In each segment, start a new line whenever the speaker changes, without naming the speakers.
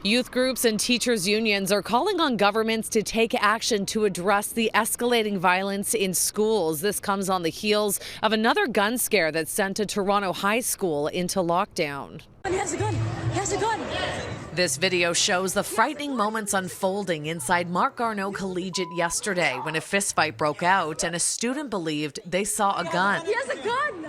Youth groups and teachers' unions are calling on governments to take action to address the escalating violence in schools. This comes on the heels of another gun scare that sent a Toronto high school into lockdown.
He has a gun. He has a gun.
This video shows the frightening moments unfolding inside Mark Garneau Collegiate yesterday when a fistfight broke out and a student believed they saw a gun.
He has a gun.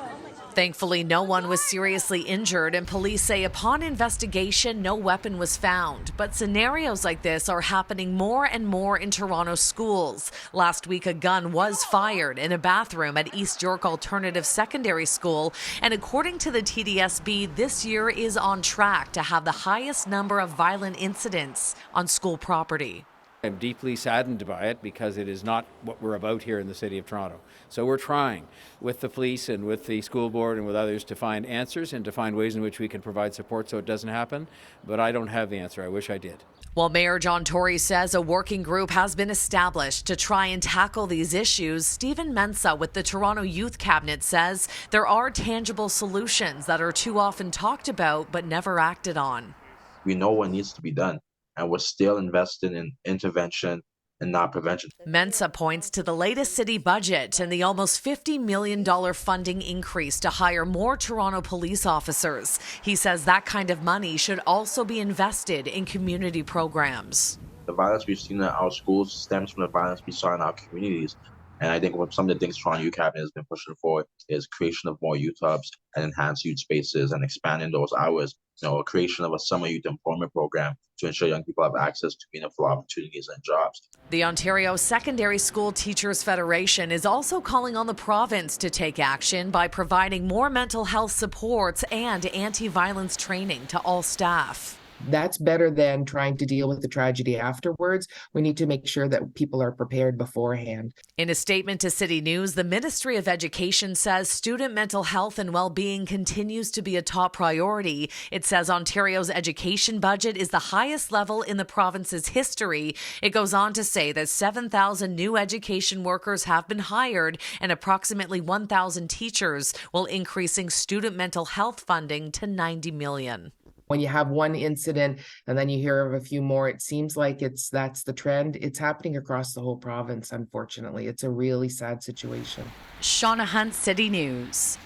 Thankfully, no one was seriously injured, and police say upon investigation, no weapon was found. But scenarios like this are happening more and more in Toronto schools. Last week, a gun was fired in a bathroom at East York Alternative Secondary School. And according to the TDSB, this year is on track to have the highest number of violent incidents on school property.
I'm deeply saddened by it because it is not what we're about here in the City of Toronto. So we're trying with the police and with the school board and with others to find answers and to find ways in which we can provide support so it doesn't happen. But I don't have the answer. I wish I did.
While Mayor John Tory says a working group has been established to try and tackle these issues, Stephen Mensah with the Toronto Youth Cabinet says there are tangible solutions that are too often talked about but never acted on.
We know what needs to be done, and we're still investing in intervention and not prevention.
Mensah points to the latest city budget and the almost $50 million funding increase to hire more Toronto police officers. He says that kind of money should also be invested in community programs.
The violence we've seen in our schools stems from the violence we saw in our communities. And I think what some of the things Toronto Youth Cabinet has been pushing for is creation of more youth hubs and enhanced youth spaces and expanding those hours. A creation of a summer youth employment program to ensure young people have access to meaningful opportunities and jobs.
The Ontario Secondary School Teachers Federation is also calling on the province to take action by providing more mental health supports and anti-violence training to all staff.
That's better than trying to deal with the tragedy afterwards. We need to make sure that people are prepared beforehand.
In a statement to CityNews, the Ministry of Education says student mental health and well-being continues to be a top priority. It says Ontario's education budget is the highest level in the province's history. It goes on to say that 7,000 new education workers have been hired and approximately 1,000 teachers, while increasing student mental health funding to $90 million.
When you have one incident and then you hear of a few more, it seems like that's the trend. It's happening across the whole province, unfortunately. It's a really sad situation.
Shauna Hunt, City News.